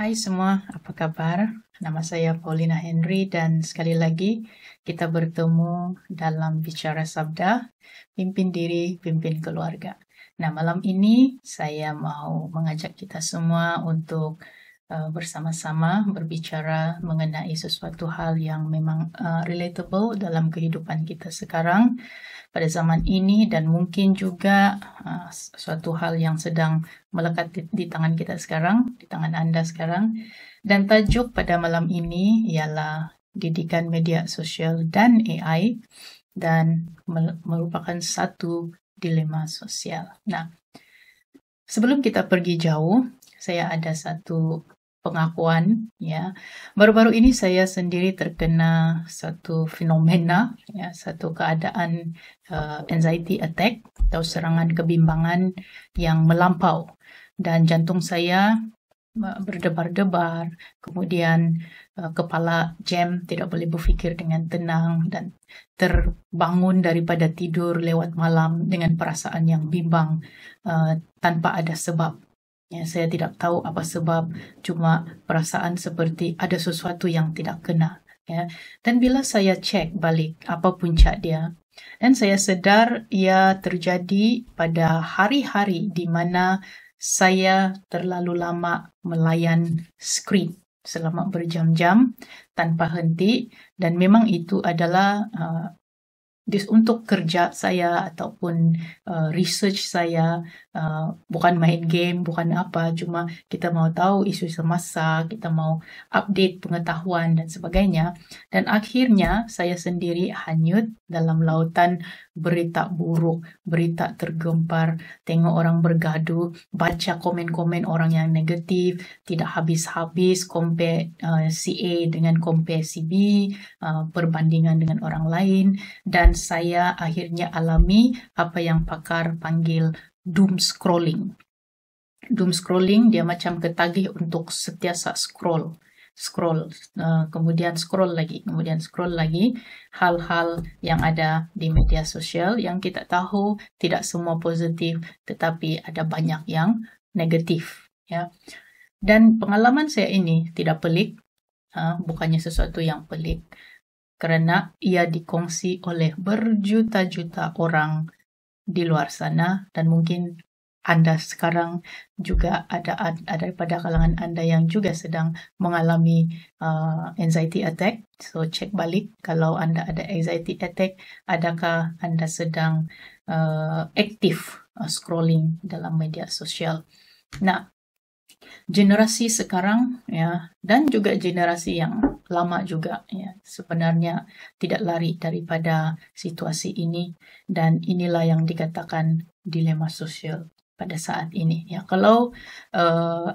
Hai semua, apa kabar? Nama saya Paulina Henry dan sekali lagi kita bertemu dalam Bicara Sabda, Pimpin Diri, Pimpin Keluarga. Nah, malam ini saya mau mengajak kita semua untuk bersama-sama berbicara mengenai sesuatu hal yang memang relatable dalam kehidupan kita sekarang pada zaman ini dan mungkin juga suatu hal yang sedang melekat di tangan kita sekarang, di tangan Anda sekarang. Dan tajuk pada malam ini ialah didikan media sosial dan AI dan merupakan satu dilema sosial. Nah, sebelum kita pergi jauh, saya ada satu pengakuan, ya. Baru-baru ini saya sendiri terkena satu fenomena, ya, satu keadaan anxiety attack atau serangan kebimbangan yang melampau dan jantung saya berdebar-debar, kemudian kepala jam, tidak boleh berfikir dengan tenang dan terbangun daripada tidur lewat malam dengan perasaan yang bimbang tanpa ada sebab. Ya, saya tidak tahu apa sebab, cuma perasaan seperti ada sesuatu yang tidak kena. Ya. Dan bila saya cek balik apa punca dia, dan saya sedar ia terjadi pada hari-hari di mana saya terlalu lama melayan skrin selama berjam-jam tanpa henti, dan memang itu adalah untuk kerja saya ataupun research saya, bukan main game, bukan apa, cuma kita mau tahu isu semasa, kita mau update pengetahuan dan sebagainya. Dan akhirnya saya sendiri hanyut dalam lautan berita buruk, berita tergempar, tengok orang bergaduh, baca komen-komen orang yang negatif, tidak habis-habis compare si A dengan compare si B, perbandingan dengan orang lain, dan saya akhirnya alami apa yang pakar panggil doom scrolling. Doom scrolling dia macam ketagih untuk sentiasa scroll, kemudian scroll lagi hal-hal yang ada di media sosial yang kita tahu tidak semua positif tetapi ada banyak yang negatif, ya. Dan pengalaman saya ini tidak pelik, bukannya sesuatu yang pelik, kerana ia dikongsi oleh berjuta-juta orang di luar sana dan mungkin Anda sekarang juga ada daripada kalangan Anda yang juga sedang mengalami anxiety attack. So cek balik kalau Anda ada anxiety attack, adakah Anda sedang aktif scrolling dalam media sosial. Nah, generasi sekarang, ya, dan juga generasi yang lama juga, ya, sebenarnya tidak lari daripada situasi ini, dan inilah yang dikatakan dilema sosial pada saat ini, ya. Kalau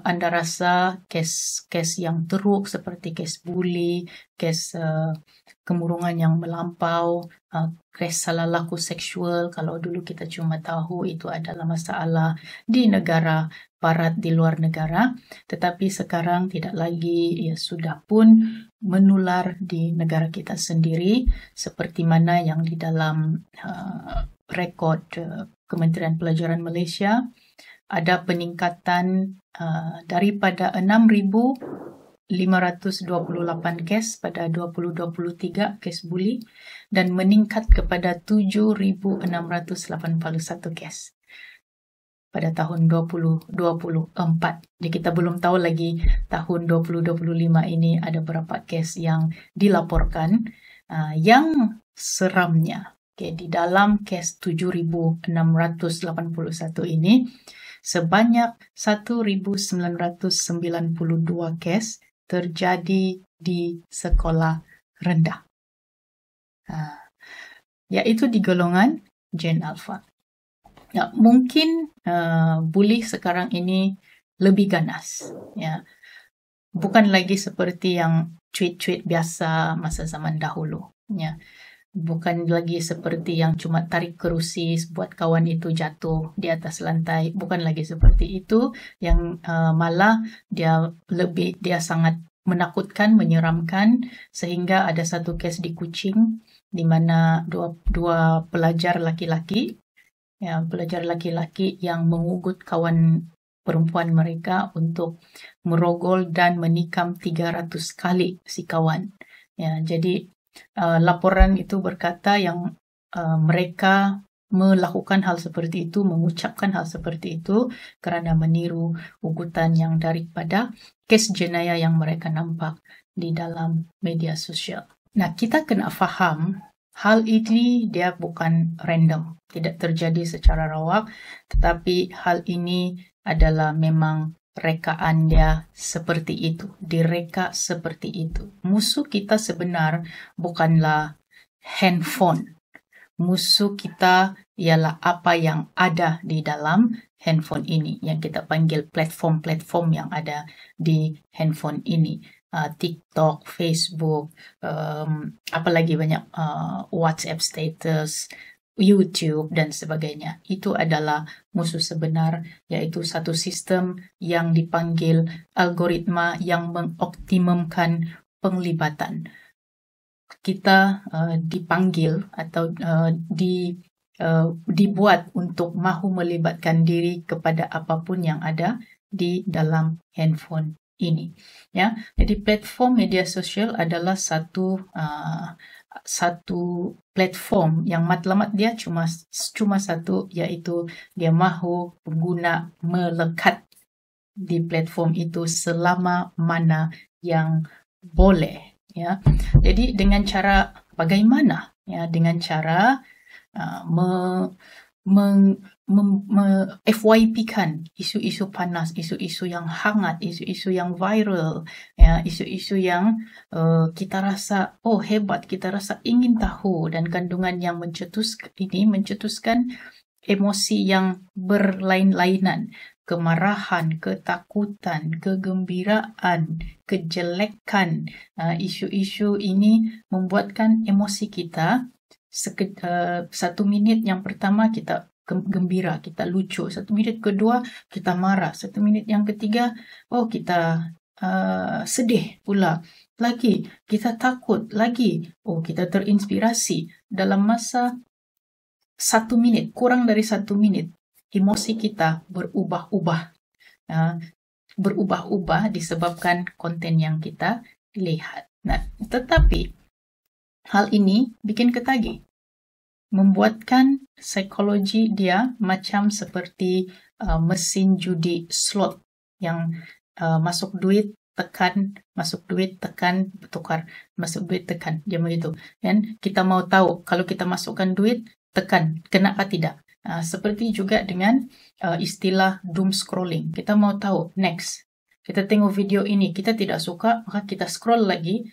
Anda rasa kes yang teruk seperti kes bully, kes kemurungan yang melampau, kes salah laku seksual, kalau dulu kita cuma tahu itu adalah masalah di negara barat, di luar negara, tetapi sekarang tidak lagi, ya, sudah pun menular di negara kita sendiri, seperti mana yang di dalam rekod Kementerian Pelajaran Malaysia ada peningkatan daripada 6,528 kes pada 2023 kes bully dan meningkat kepada 7,681 kes pada tahun 2024. Jadi kita belum tahu lagi tahun 2025 ini ada berapa kes yang dilaporkan. Yang seramnya, di dalam kes 7,681 ini, sebanyak 1,992 kes terjadi di sekolah rendah, yaitu di golongan Gen Alpha. Ya, mungkin bully sekarang ini lebih ganas, ya. Bukan lagi seperti yang tweet-tweet biasa masa zaman dahulu, ya. Bukan lagi seperti yang cuma tarik kerusi buat kawan itu jatuh di atas lantai. Bukan lagi seperti itu, yang malah dia sangat menakutkan, menyeramkan, sehingga ada satu kes di Kuching di mana dua pelajar laki-laki, ya, pelajar laki-laki yang mengugut kawan perempuan mereka untuk merogol dan menikam 300 kali si kawan. Ya, jadi laporan itu berkata yang mereka melakukan hal seperti itu, mengucapkan hal seperti itu kerana meniru ugutan yang daripada kes jenayah yang mereka nampak di dalam media sosial. Nah, kita kena faham hal ini dia bukan random, tidak terjadi secara rawak, tetapi hal ini adalah memang rekaan dia seperti itu, direka seperti itu. Musuh kita sebenar bukanlah handphone. Musuh kita ialah apa yang ada di dalam handphone ini, yang kita panggil platform-platform yang ada di handphone ini. TikTok, Facebook, apalagi banyak WhatsApp status, YouTube dan sebagainya. Itu adalah musuh sebenar, yaitu satu sistem yang dipanggil algoritma yang mengoptimumkan penglibatan. Kita dipanggil atau dibuat untuk mahu melibatkan diri kepada apapun yang ada di dalam handphone ini. Ya, jadi platform media sosial adalah satu platform yang matlamat dia cuma satu, iaitu dia mahu pengguna melekat di platform itu selama mana yang boleh. Ya, jadi dengan cara bagaimana? Ya, dengan cara FYP-kan isu-isu panas, isu-isu yang hangat, isu-isu yang viral, ya, isu-isu yang kita rasa hebat, kita rasa ingin tahu, dan kandungan yang mencetuskan emosi yang berlain-lainan. Kemarahan, ketakutan, kegembiraan, kejelekan. Isu-isu ini membuatkan emosi kita 1 minit yang pertama kita gembira, kita lucu. 1 minit kedua kita marah. 1 minit yang ketiga kita sedih pula. Lagi kita takut, lagi kita terinspirasi. Dalam masa 1 minit, kurang dari 1 minit, emosi kita berubah-ubah. Berubah-ubah disebabkan konten yang kita lihat. Nah, tetapi hal ini bikin ketagih. Membuatkan psikologi dia macam seperti mesin judi slot yang masuk duit, tekan, masuk duit, tekan, tukar, masuk duit, tekan. Dia begitu. Dan kita mau tahu kalau kita masukkan duit, tekan, kenapa tidak? Seperti juga dengan istilah doom scrolling. Kita mau tahu, next. Kita tengok video ini, kita tidak suka, maka kita scroll lagi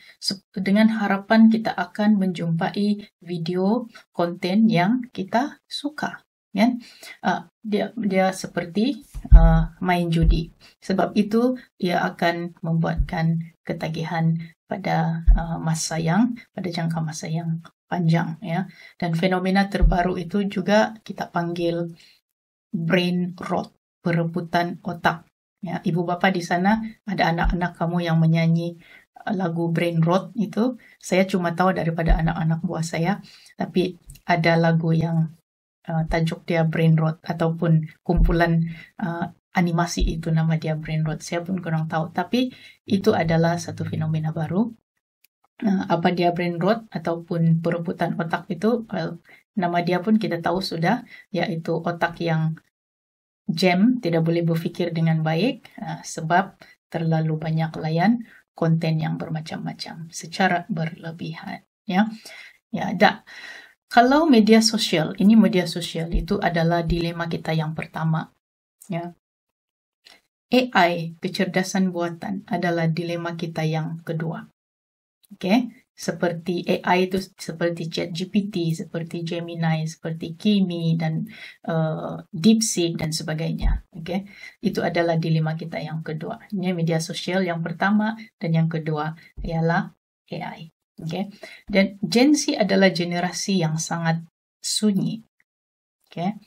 dengan harapan kita akan menjumpai video konten yang kita suka. Kan? Dia seperti main judi. Sebab itu, dia akan membuatkan ketagihan pada pada jangka masa yang panjang, ya. Dan fenomena terbaru itu juga kita panggil brain rot, perebutan otak. Ya, ibu bapa di sana ada anak-anak kamu yang menyanyi lagu brain rot itu. Saya cuma tahu daripada anak-anak buah saya, tapi ada lagu yang tajuk dia brain rot ataupun kumpulan animasi itu nama dia brain rot. Saya pun kurang tahu, tapi itu adalah satu fenomena baru. Apa dia brain rot ataupun perebutan otak itu, nama dia pun kita tahu sudah, yaitu otak yang jam, tidak boleh berfikir dengan baik sebab terlalu banyak layan konten yang bermacam-macam secara berlebihan. Ya, kalau media sosial, media sosial itu adalah dilema kita yang pertama. Ya, AI, kecerdasan buatan, adalah dilema kita yang kedua. Okay? Seperti AI itu seperti ChatGPT, seperti Gemini, seperti Kimi dan DeepSeek dan sebagainya. Okay? Itu adalah dilema kita yang kedua. Ini media sosial yang pertama dan yang kedua ialah AI. Okay? Dan Gen Z adalah generasi yang sangat sunyi. Okay?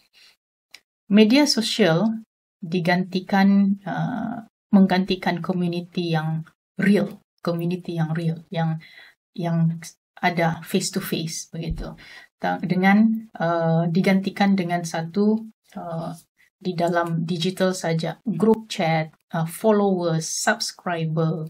Media sosial menggantikan community yang real. Community yang real, yang ada face to face begitu, dengan digantikan dengan satu di dalam digital saja, group chat, followers, subscriber,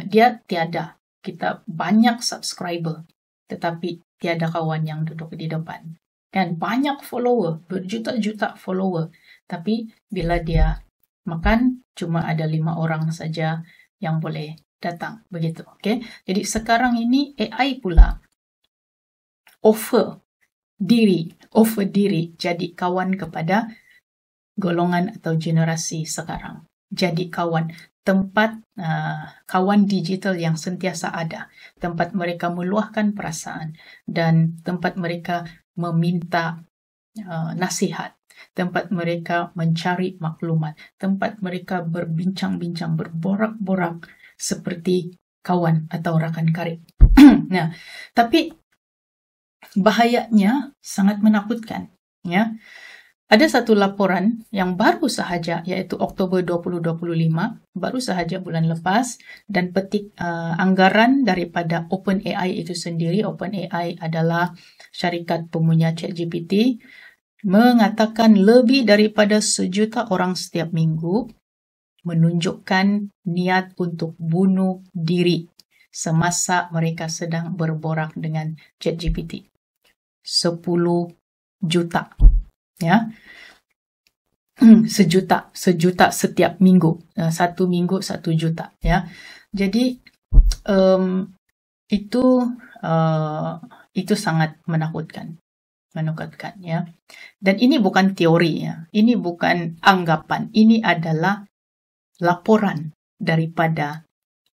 dia tiada. Kita banyak subscriber, tetapi tiada kawan yang duduk di depan. Kan banyak follower, berjuta-juta follower, tapi bila dia makan cuma ada 5 orang saja yang boleh datang, begitu. Okay? Jadi sekarang ini AI pula offer diri jadi kawan kepada golongan atau generasi sekarang. Jadi kawan, tempat kawan digital yang sentiasa ada, tempat mereka meluahkan perasaan dan tempat mereka meminta nasihat, tempat mereka mencari maklumat, tempat mereka berbincang-bincang, berborak-borak seperti kawan atau rakan karib. Nah, tapi bahayanya sangat menakutkan, ya. Ada satu laporan yang baru sahaja, yaitu Oktober 2025, baru sahaja bulan lepas, dan petik anggaran daripada OpenAI itu sendiri. OpenAI adalah syarikat pemunya ChatGPT, mengatakan lebih daripada 1 juta orang setiap minggu menunjukkan niat untuk bunuh diri semasa mereka sedang berborak dengan ChatGPT. 10 juta. Ya, 1 juta setiap minggu, 1 minggu 1 juta, ya. Jadi itu sangat menakutkan, ya. Dan ini bukan teori, ya. Ini bukan anggapan, ini adalah laporan daripada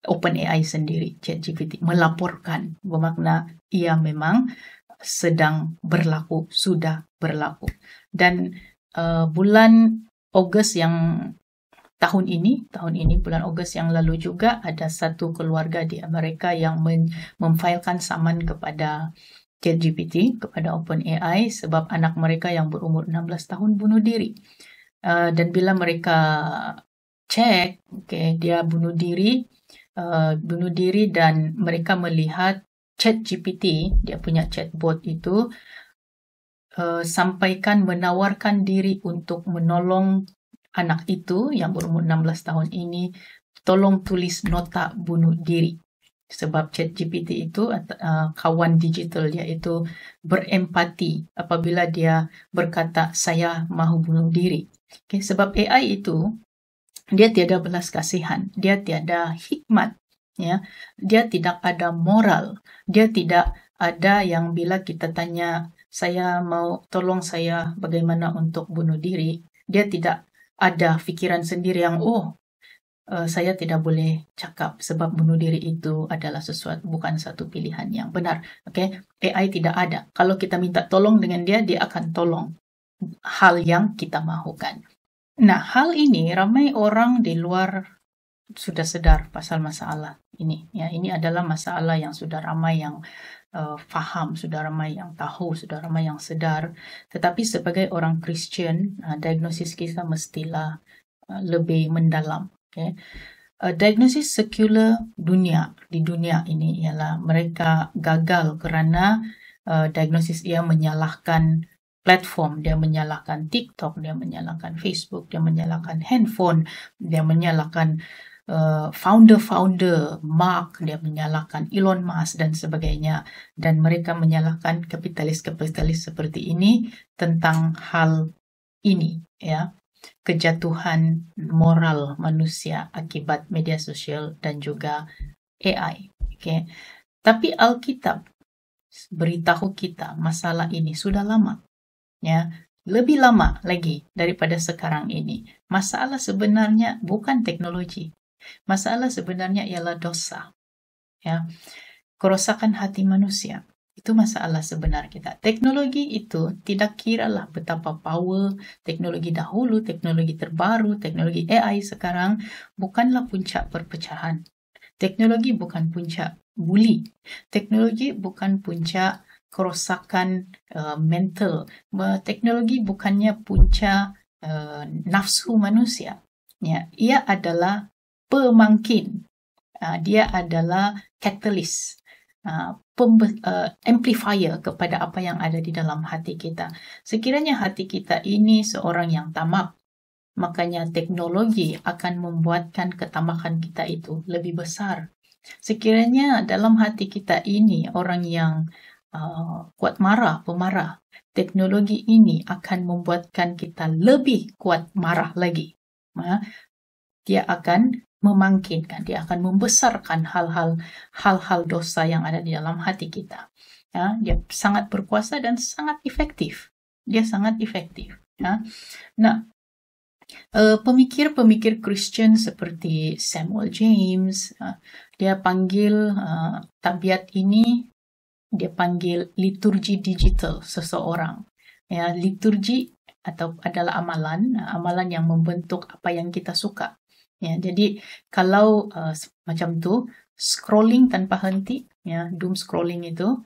OpenAI sendiri, ChatGPT melaporkan, bermakna ia memang sedang berlaku, sudah berlaku. Dan bulan Ogos yang tahun ini, bulan Ogos yang lalu juga ada satu keluarga di Amerika yang memfailkan saman kepada ChatGPT, kepada OpenAI, sebab anak mereka yang berumur 16 tahun bunuh diri. Dan bila mereka cek, dia bunuh diri dan mereka melihat ChatGPT, dia punya chatbot itu, menawarkan diri untuk menolong anak itu yang berumur 16 tahun ini, tolong tulis nota bunuh diri. Sebab ChatGPT itu, kawan digital dia itu berempati apabila dia berkata, saya mahu bunuh diri. Sebab AI itu, dia tiada belas kasihan, dia tiada hikmat, ya, dia tidak ada moral, dia tidak ada yang bila kita tanya, saya mau tolong saya bagaimana untuk bunuh diri, dia tidak ada fikiran sendiri yang saya tidak boleh cakap sebab bunuh diri itu adalah bukan satu pilihan yang benar. AI tidak ada. Kalau kita minta tolong dengan dia akan tolong hal yang kita mahukan. Nah, hal ini ramai orang di luar sudah sedar pasal masalah ini. Ya, ini adalah masalah yang sudah ramai yang faham, sudah ramai yang tahu, sudah ramai yang sedar. Tetapi sebagai orang Kristian, diagnosis kita mestilah lebih mendalam. Diagnosis sekular di dunia ini ialah mereka gagal kerana diagnosis ia menyalahkan platform, dia menyalahkan TikTok, dia menyalahkan Facebook, dia menyalahkan handphone, dia menyalahkan founder Mark, dia menyalahkan Elon Musk dan sebagainya, dan mereka menyalahkan kapitalis seperti ini tentang hal ini, ya, kejatuhan moral manusia akibat media sosial dan juga AI. Tapi Alkitab beritahu kita masalah ini sudah lama, ya, lebih lama lagi daripada sekarang ini. Masalah sebenarnya bukan teknologi. Masalah sebenarnya ialah dosa, ya, kerosakan hati manusia. Itu masalah sebenar kita. Teknologi itu tidak kiralah betapa power teknologi dahulu, teknologi terbaru, teknologi AI sekarang bukanlah puncak perpecahan. Teknologi bukan puncak bully. Teknologi bukan puncak kerosakan mental. Teknologi bukannya puncak nafsu manusia. Ya, ia adalah pemangkin. Dia adalah catalyst. amplifier kepada apa yang ada di dalam hati kita. Sekiranya hati kita ini seorang yang tamak, makanya teknologi akan membuatkan ketamakan kita itu lebih besar. Sekiranya dalam hati kita ini orang yang kuat marah, pemarah, teknologi ini akan membuatkan kita lebih kuat marah lagi. Dia akan memangkinkan, dia akan membesarkan hal-hal dosa yang ada di dalam hati kita. Ya, dia sangat berkuasa dan sangat efektif. Dia sangat efektif. Ya. Nah, pemikir-pemikir Kristen seperti Samuel James, dia panggil tabiat ini, dia panggil liturgi digital seseorang. Ya, liturgi adalah amalan yang membentuk apa yang kita suka. Ya, jadi kalau macam tu scrolling tanpa henti, ya, doom scrolling itu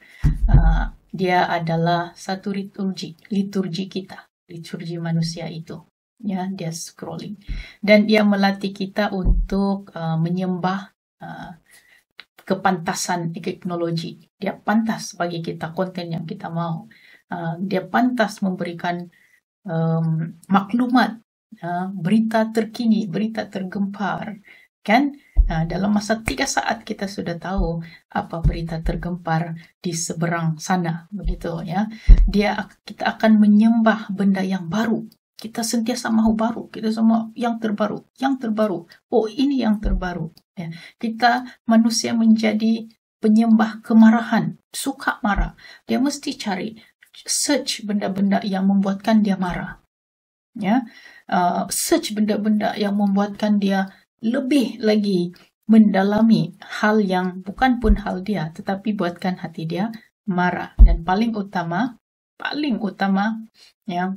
dia adalah satu liturgi kita, liturgi manusia itu. Ya, dia scrolling dan dia melatih kita untuk menyembah kepantasan teknologi. Dia pantas bagi kita konten yang kita mau. Dia pantas memberikan maklumat, berita terkini, berita tergempar, kan? Dalam masa 3 saat kita sudah tahu apa berita tergempar di seberang sana, begitu ya. Kita akan menyembah benda yang baru. Kita sentiasa mahu baru, kita semua yang terbaru. Oh, ini yang terbaru. Ya. Kita manusia menjadi penyembah kemarahan, suka marah. Dia mesti cari, search benda-benda yang membuatkan dia marah. Ya, search benda-benda yang membuatkan dia lebih lagi mendalami hal yang bukan pun hal dia, tetapi buatkan hati dia marah. Dan paling utama, ya,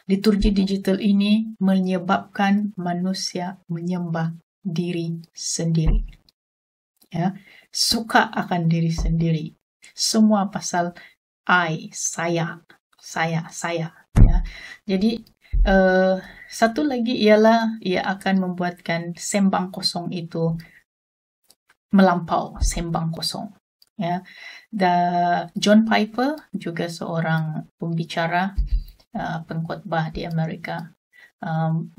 liturgi digital ini menyebabkan manusia menyembah diri sendiri. Ya, suka akan diri sendiri. Semua pasal saya. Ya. Jadi satu lagi ialah ia akan membuatkan sembang kosong itu melampau sembang kosong. Ya, John Piper juga seorang pembicara, pengkhotbah di Amerika,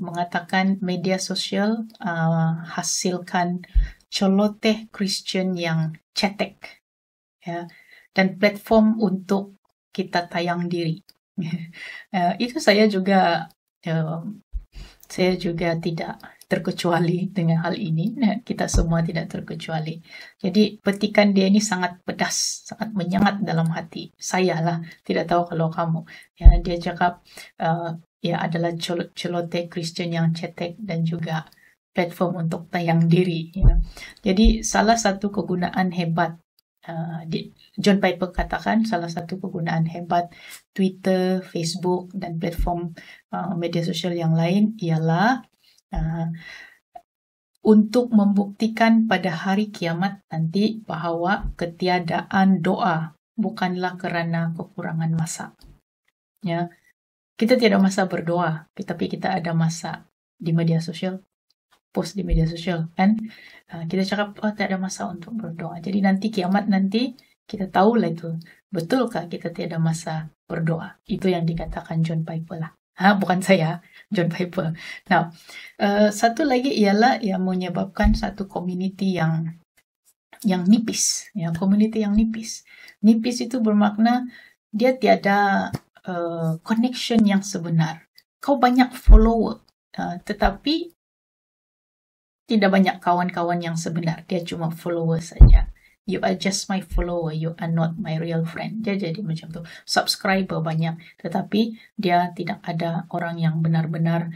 mengatakan media sosial hasilkan celoteh Kristen yang cetek, ya, dan platform untuk kita tayang diri. Itu saya juga tidak terkecuali dengan hal ini. Kita semua tidak terkecuali. Jadi petikan dia ini sangat pedas, sangat menyengat dalam hati. Saya lah, tidak tahu kalau kamu. Ya, dia cakap ya adalah celoteh Kristen yang cetek dan juga platform untuk tayang diri. Ya. Jadi salah satu kegunaan hebat, John Piper katakan salah satu kegunaan hebat Twitter, Facebook, dan platform media sosial yang lain ialah untuk membuktikan pada hari kiamat nanti bahawa ketiadaan doa bukanlah kerana kekurangan masa. Ya, kita tidak masa berdoa, tapi kita ada masa di media sosial, post di media sosial, kan? Kita cakap, tak ada masa untuk berdoa. Jadi nanti kiamat nanti, kita tahulah itu. Betulkah kita tiada masa berdoa? Itu yang dikatakan John Piper lah. Bukan saya, John Piper. Nah, satu lagi ialah yang menyebabkan satu community yang nipis. Ya, community yang nipis. Nipis itu bermakna dia tiada connection yang sebenar. Kau banyak follower, tetapi tidak banyak kawan-kawan yang sebenar. Dia cuma follower saja. You are just my follower. You are not my real friend. Dia jadi macam tu. Subscriber banyak. Tetapi dia tidak ada orang yang benar-benar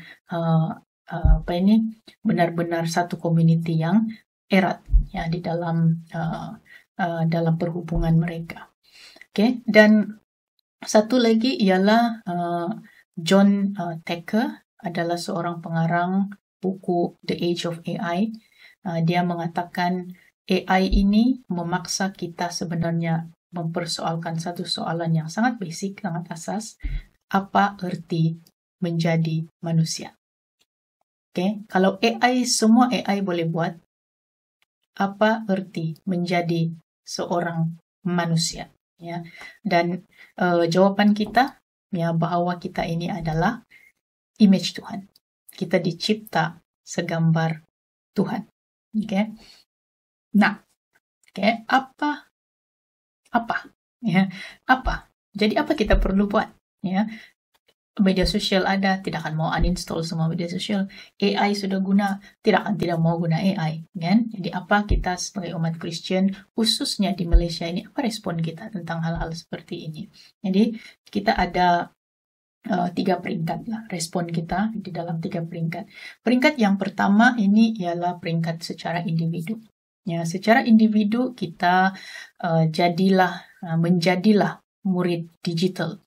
benar-benar satu community yang erat ya di dalam perhubungan mereka. Okay. Dan satu lagi ialah John Tucker adalah seorang pengarang buku The Age of AI. Dia mengatakan AI ini memaksa kita sebenarnya mempersoalkan satu soalan yang sangat basic, sangat asas. Apa erti menjadi manusia? Okay? Kalau semua AI boleh buat, apa erti menjadi seorang manusia, ya. Dan jawaban kita, ya, bahwa kita ini adalah image Tuhan. Kita dicipta segambar Tuhan. Oke. Nah, oke, apa? Ya, apa? Jadi apa kita perlu buat? Ya, media sosial ada, tidak akan mau uninstall semua media sosial. AI sudah guna, tidak mau guna AI, kan? Jadi apa kita sebagai umat Kristen, khususnya di Malaysia ini, apa respon kita tentang hal-hal seperti ini? Jadi kita ada 3 peringkat lah, respon kita di dalam 3 peringkat. Peringkat yang pertama ini ialah peringkat secara individu. Ya, secara individu kita menjadilah murid digital.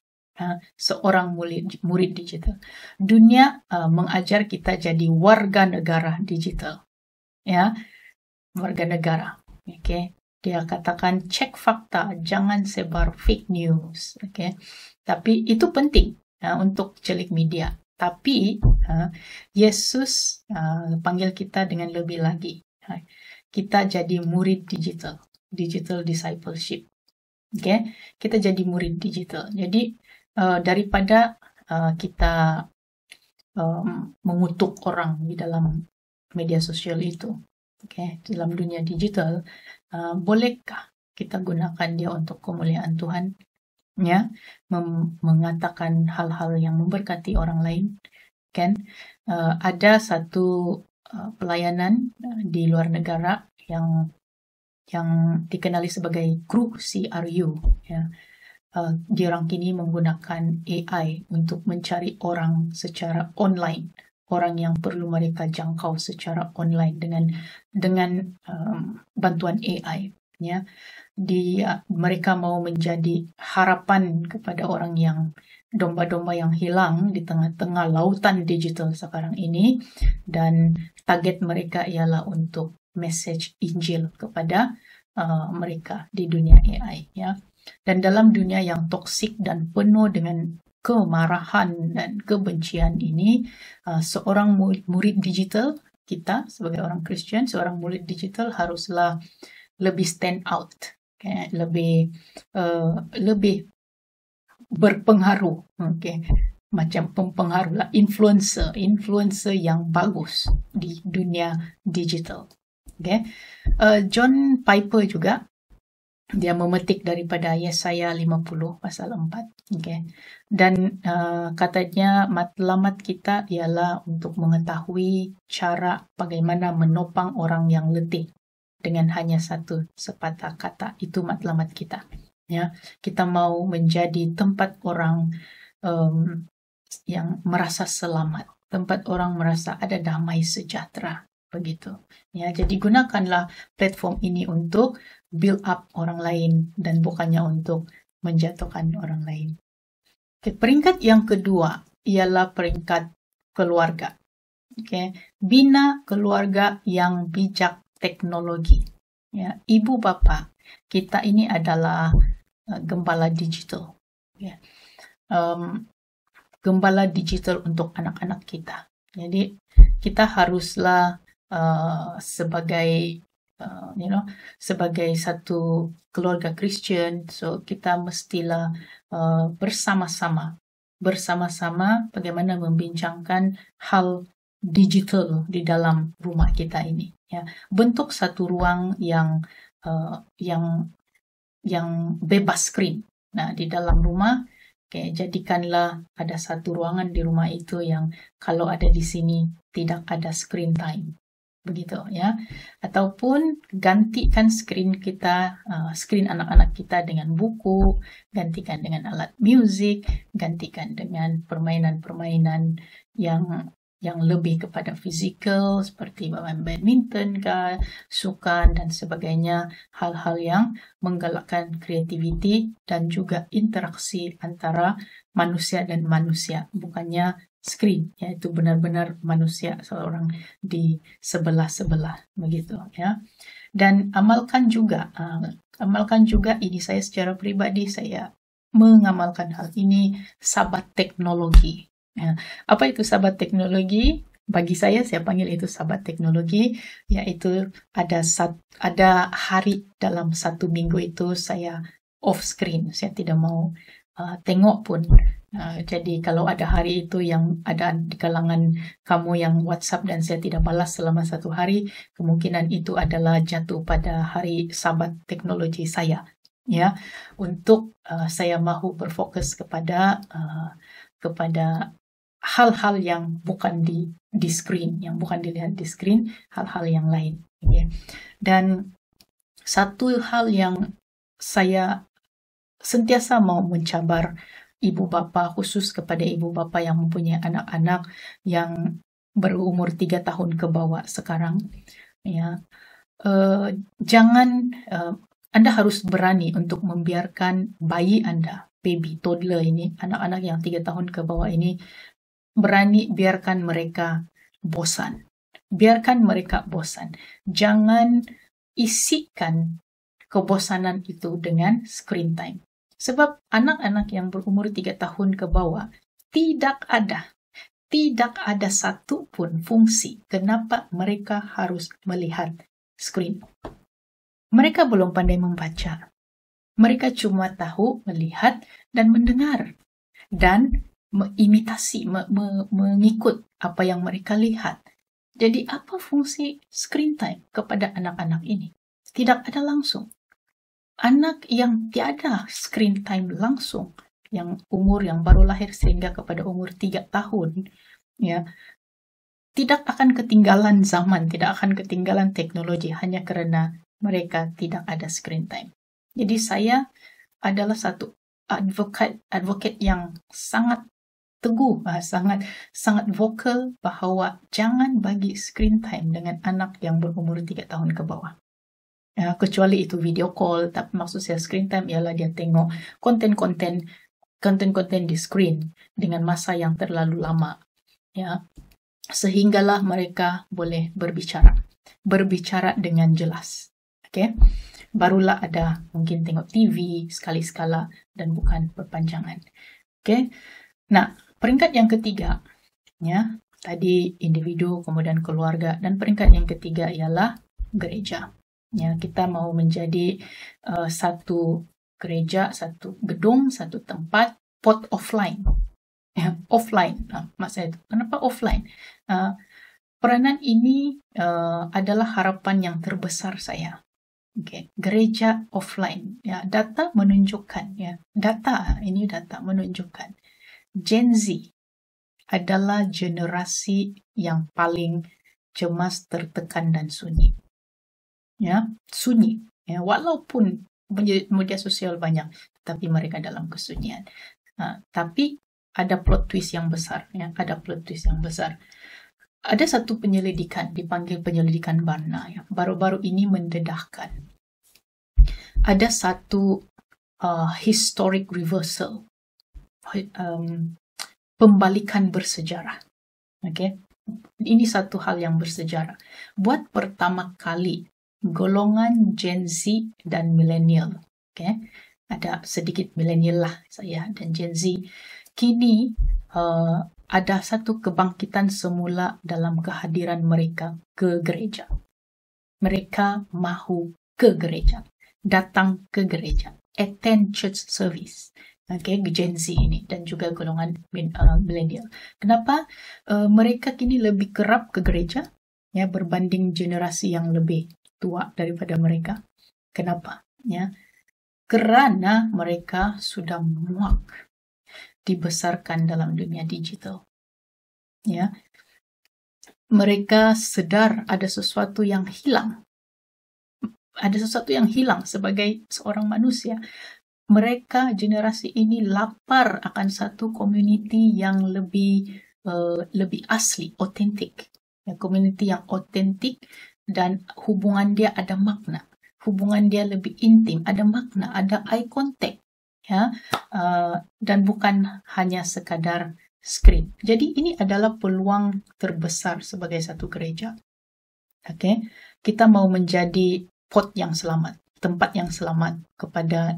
Seorang murid digital. Dunia mengajar kita jadi warga negara digital. Ya, warga negara. Oke. Dia katakan cek fakta, jangan sebar fake news. Oke. Tapi itu penting untuk celik media. Tapi Yesus panggil kita dengan lebih lagi. Kita jadi murid digital discipleship. Oke. Kita jadi murid digital. Jadi daripada kita mengutuk orang di dalam media sosial itu, dalam dunia digital, bolehkah kita gunakan dia untuk kemuliaan Tuhan, ya, mengatakan hal-hal yang memberkati orang lain, kan? Ada satu pelayanan di luar negara yang dikenali sebagai kru CRU, ya. Dia orang kini menggunakan AI untuk mencari orang secara online, orang yang perlu mereka jangkau secara online dengan bantuan AI. Ya, mereka mau menjadi harapan kepada orang yang domba-domba yang hilang di tengah-tengah lautan digital sekarang ini, dan target mereka ialah untuk message Injil kepada mereka di dunia AI. Ya. Dan dalam dunia yang toksik dan penuh dengan kemarahan dan kebencian ini, seorang murid digital, kita sebagai orang Kristen, seorang murid digital haruslah lebih stand out, lebih berpengaruh, macam pempengaruh lah, influencer yang bagus di dunia digital. John Piper juga, dia memetik daripada Yesaya 50 pasal 4. Dan katanya matlamat kita ialah untuk mengetahui cara bagaimana menopang orang yang letih dengan hanya satu sepatah kata. Itu matlamat kita. Ya, kita mau menjadi tempat orang yang merasa selamat, tempat orang merasa ada damai sejahtera. Begitu. Ya, jadi gunakanlah platform ini untuk build up orang lain dan bukannya untuk menjatuhkan orang lain. Peringkat yang kedua ialah peringkat keluarga. Bina keluarga yang bijak teknologi. Ya, ibu bapa kita ini adalah gembala digital. Ya. Gembala digital untuk anak-anak kita. Jadi kita haruslah sebagai sebagai satu keluarga Kristen, so kita mestilah bersama-sama bagaimana membincangkan hal digital di dalam rumah kita ini. Ya, bentuk satu ruang yang bebas screen. Nah, di dalam rumah, jadikanlah ada satu ruangan di rumah itu yang kalau ada di sini tidak ada screen time. Begitu, ya. Ataupun gantikan screen kita, screen anak-anak kita dengan buku, gantikan dengan alat musik, gantikan dengan permainan-permainan yang lebih kepada fizikal, seperti bermain badminton, sukan, dan sebagainya. Hal-hal yang menggalakkan kreativiti dan juga interaksi antara manusia dan manusia, bukannya screen, yaitu benar-benar manusia seorang di sebelah-sebelah, begitu, ya. Dan amalkan juga ini, saya secara pribadi saya mengamalkan hal ini, sahabat teknologi. Ya. Apa itu sahabat teknologi? bagi saya panggil itu sahabat teknologi, yaitu ada hari dalam 1 minggu itu saya off screen, saya tidak mau tengok pun. Jadi kalau ada hari itu yang ada di kalangan kamu yang WhatsApp dan saya tidak balas selama 1 hari, kemungkinan itu adalah jatuh pada hari sahabat teknologi saya. Ya, untuk saya mahu berfokus kepada hal-hal yang bukan di screen, yang bukan dilihat di screen, hal-hal yang lain. Okay. Dan satu hal yang saya sentiasa mau mencabar ibu bapa, khusus kepada ibu bapa yang mempunyai anak-anak yang berumur 3 tahun ke bawah sekarang, ya, jangan Anda harus berani untuk membiarkan bayi Anda, baby, toddler ini, anak-anak yang 3 tahun ke bawah ini, biarkan mereka bosan. Biarkan mereka bosan. Jangan isikan kebosanan itu dengan screen time. Sebab anak-anak yang berumur 3 tahun ke bawah tidak ada satu pun fungsi kenapa mereka harus melihat screen. Mereka belum pandai membaca. Mereka cuma tahu melihat dan mendengar dan mengimitasi, mengikut apa yang mereka lihat. Jadi apa fungsi screen time kepada anak-anak ini? Tidak ada langsung. Anak yang tiada screen time langsung, yang baru lahir sehingga kepada umur 3 tahun, ya, tidak akan ketinggalan zaman, tidak akan ketinggalan teknologi hanya kerana mereka tidak ada screen time. Jadi saya adalah satu advocate yang sangat teguh, sangat vokal bahawa jangan bagi screen time dengan anak yang berumur 3 tahun ke bawah. Kecuali itu video call, tapi maksud saya screen time ialah dia tengok konten-konten di screen dengan masa yang terlalu lama, ya, sehinggalah mereka boleh berbicara dengan jelas. Okay? Barulah ada mungkin tengok TV sekali-sekala dan bukan berpanjangan. Okay? Nah, peringkat yang ketiga, ya, tadi individu, kemudian keluarga, dan peringkat yang ketiga ialah gereja. Ya, kita mau menjadi satu gereja, satu gedung, satu tempat, pot offline. Ya, offline. Maksudnya itu. Kenapa offline? Peranan ini adalah harapan yang terbesar saya. Okay. Gereja offline. Ya, data menunjukkan, ya, data menunjukkan Gen Z adalah generasi yang paling cemas, tertekan dan sunyi. Ya, sunyi. Ya, walaupun media sosial banyak, tapi mereka dalam kesunyian. Tapi ada plot twist yang besar. Ya, ada plot twist yang besar. Ada satu penyelidikan, dipanggil penyelidikan Barna, ya, baru-baru ini mendedahkan. Ada satu historic reversal, pembalikan bersejarah. Okay? Ini satu hal yang bersejarah. Buat pertama kali, golongan Gen Z dan milenial, okay? Ada sedikit milenial lah saya dan Gen Z, kini ada satu kebangkitan semula dalam kehadiran mereka ke gereja. Mereka mahu ke gereja, datang ke gereja, attend church service. Okay, Gen Z ini dan juga golongan milenial. Kenapa mereka kini lebih kerap ke gereja, ya, berbanding generasi yang lebih tua daripada mereka? Kenapa? Ya, kerana mereka sudah muak dibesarkan dalam dunia digital. Ya, mereka sedar ada sesuatu yang hilang. Ada sesuatu yang hilang sebagai seorang manusia. Mereka, generasi ini, lapar akan satu community yang lebih asli, otentik. Ya, community yang otentik dan hubungan dia ada makna. Hubungan dia lebih intim, ada makna, ada eye contact. Ya, dan bukan hanya sekadar screen. Jadi ini adalah peluang terbesar sebagai satu gereja. Okay? Kita mau menjadi pot yang selamat, tempat yang selamat kepada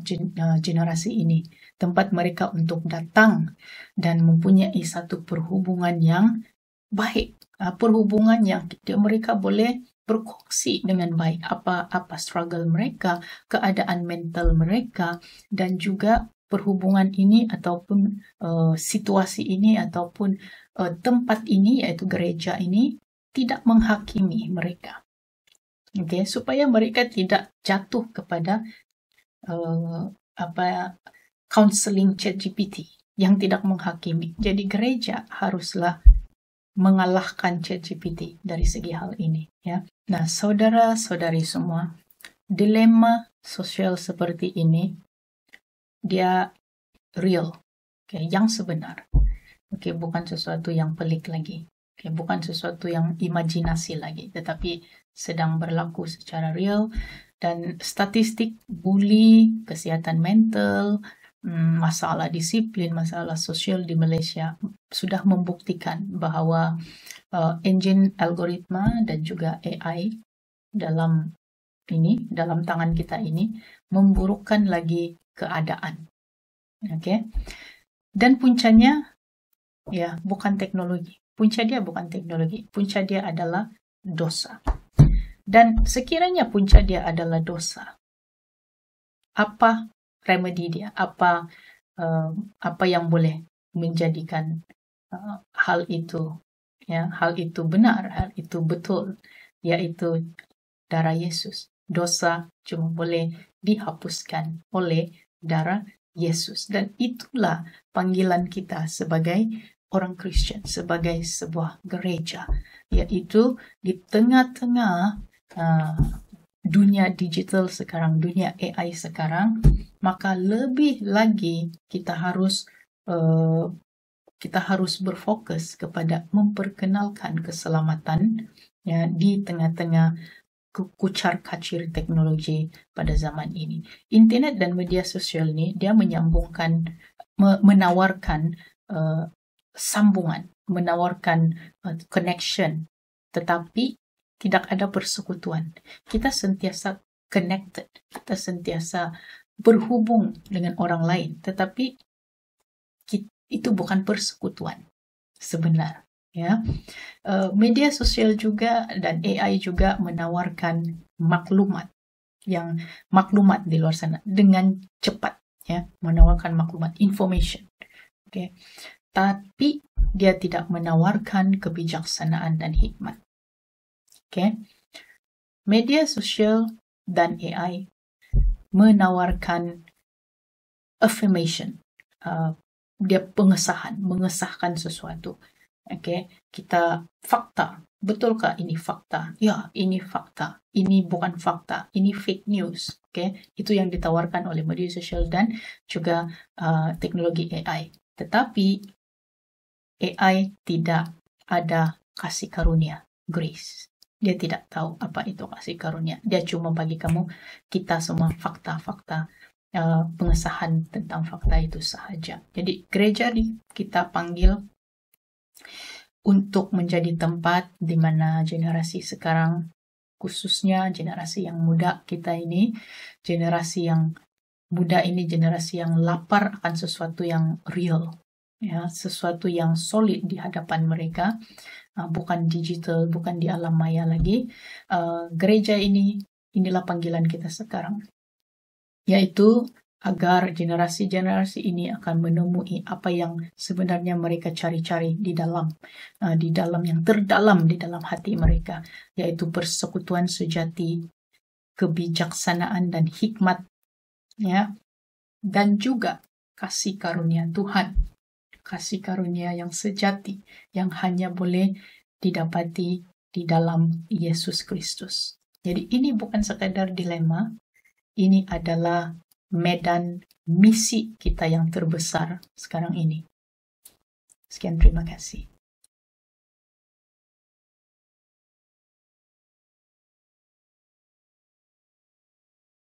generasi ini. Tempat mereka untuk datang dan mempunyai satu perhubungan yang baik perhubungan yang mereka boleh berkongsi dengan baik apa struggle mereka, keadaan mental mereka, dan juga perhubungan ini ataupun situasi ini ataupun tempat ini, yaitu gereja ini, tidak menghakimi mereka. Okay, supaya mereka tidak jatuh kepada counseling ChatGPT yang tidak menghakimi. Jadi gereja haruslah mengalahkan ChatGPT dari segi hal ini, ya. Nah, saudara-saudari semua, dilema sosial seperti ini dia real, yang sebenar. Bukan sesuatu yang pelik lagi. Bukan sesuatu yang imajinasi lagi, tetapi sedang berlaku secara real. Dan statistik bully, kesehatan mental, masalah disiplin, masalah sosial di Malaysia sudah membuktikan bahwa engine algoritma dan juga AI dalam tangan kita ini memburukkan lagi keadaan. Dan puncanya bukan teknologi. Punca dia bukan teknologi. Punca dia adalah dosa. Dan sekiranya punca dia adalah dosa, apa remedi dia? Apa yang boleh menjadikan hal itu benar, hal itu betul, yaitu darah Yesus. Dosa cuma boleh dihapuskan oleh darah Yesus. Dan itulah panggilan kita sebagai orang Kristen, sebagai sebuah gereja, yaitu di tengah-tengah dunia digital sekarang, dunia AI sekarang, maka lebih lagi kita harus berfokus kepada memperkenalkan keselamatan di tengah-tengah kucar-kacir teknologi pada zaman ini. Internet dan media sosial ini dia menawarkan sambungan, menawarkan connection, tetapi tidak ada persekutuan. Kita sentiasa connected, kita sentiasa berhubung dengan orang lain, tetapi itu bukan persekutuan sebenar. Media sosial juga dan AI juga menawarkan maklumat di luar sana dengan cepat, menawarkan maklumat, information. Tapi dia tidak menawarkan kebijaksanaan dan hikmat. Media sosial dan AI menawarkan affirmation, dia mengesahkan sesuatu. Kita fakta, betulkah ini fakta? Ya, ini fakta. Ini bukan fakta, ini fake news. Itu yang ditawarkan oleh media sosial dan juga teknologi AI. Tetapi AI tidak ada kasih karunia, grace. Dia tidak tahu apa itu kasih karunia. Dia cuma bagi kita semua fakta-fakta, pengesahan tentang fakta itu sahaja. Jadi gereja kita panggil untuk menjadi tempat di mana generasi sekarang, khususnya generasi yang muda kita ini, generasi yang muda ini generasi yang lapar akan sesuatu yang real, sesuatu yang solid di hadapan mereka. Bukan digital, bukan di alam maya lagi. Gereja inilah panggilan kita sekarang, yaitu agar generasi-generasi ini akan menemui apa yang sebenarnya mereka cari-cari di dalam yang terdalam di dalam hati mereka, yaitu persekutuan sejati, kebijaksanaan dan hikmat, dan juga kasih karunia Tuhan. Kasih karunia yang sejati, yang hanya boleh didapati di dalam Yesus Kristus. Jadi ini bukan sekadar dilema, ini adalah medan misi kita yang terbesar sekarang ini. Sekian, terima kasih.